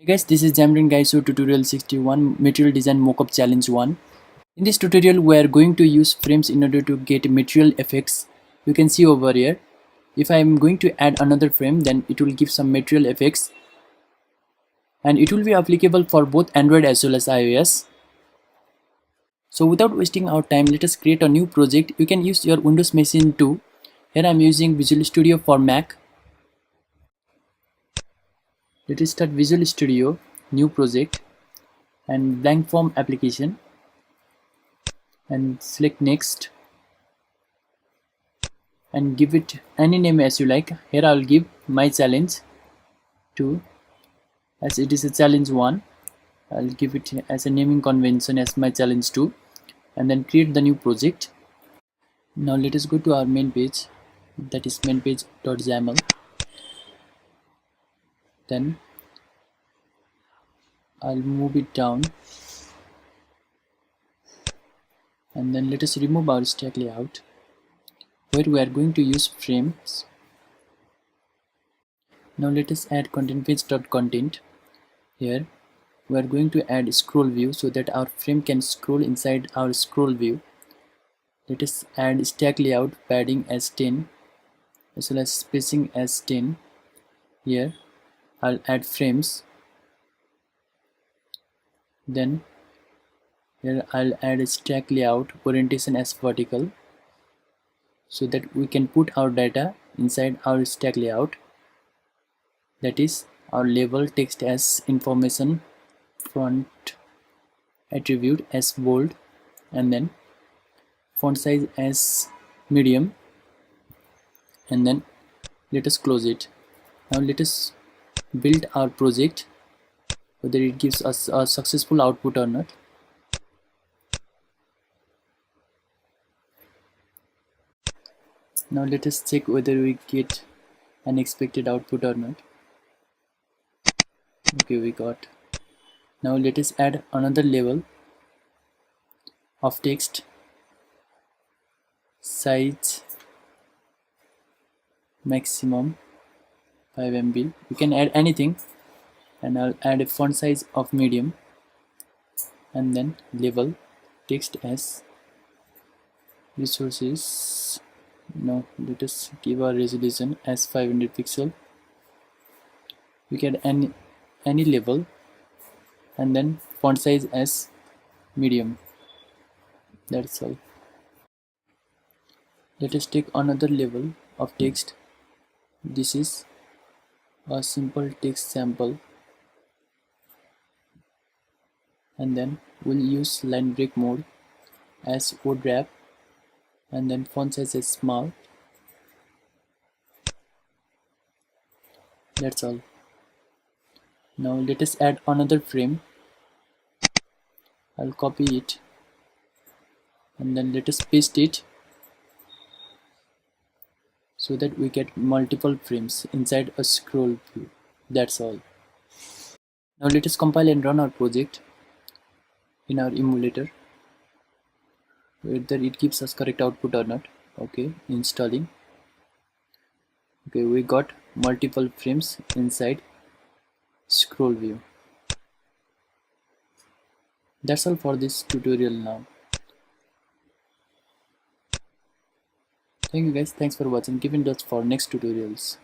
Hey guys, this is Xamarin guys. So tutorial 61 material design mockup challenge 1. In this tutorial we are going to use frames in order to get material effects. You can see over here, if I am going to add another frame, then it will give some material effects and it will be applicable for both Android as well as iOS. So without wasting our time, let us create a new project. You can use your Windows machine too. Here I am using Visual Studio for Mac. Let us start Visual Studio, new project and blank form application, and select next and give it any name as you like. Here I'll give my challenge 2, as it is a challenge 1. I'll give it as a naming convention as my challenge 2 and then create the new project. Now let us go to our main page, that is main page.xaml. Then I'll move it down and then let us remove our stack layout where we are going to use frames. Now let us add content page.content. Here we are going to add scroll view so that our frame can scroll inside our scroll view. Let us add stack layout padding as 10 as well as spacing as 10. Here I'll add frames. Then here I'll add a stack layout orientation as vertical so that we can put our data inside our stack layout. That is our label text as information, font attribute as bold, and then font size as medium, and then let us close it. Now let us build our project, whether it gives us a successful output or not. Now let us check whether we get an expected output or not. Okay, we got. Now let us add another level of text, size maximum 5 MB. You can add anything, and I'll add a font size of medium, and then label text as resources. Now let us give our resolution as 500 pixel. We can add any label and then font size as medium. That's all. Let us take another level of text. This is a simple text sample, and then we'll use line break mode as word wrap, and then font size is small. That's all. Now let us add another frame. I'll copy it and then let us paste it so that we get multiple frames inside a scroll view. That's all. Now let us compile and run our project in our emulator, whether it gives us correct output or not. Okay, installing. Okay, we got multiple frames inside scroll view. That's all for this tutorial now. Thank you guys, thanks for watching. Keep in touch for next tutorials.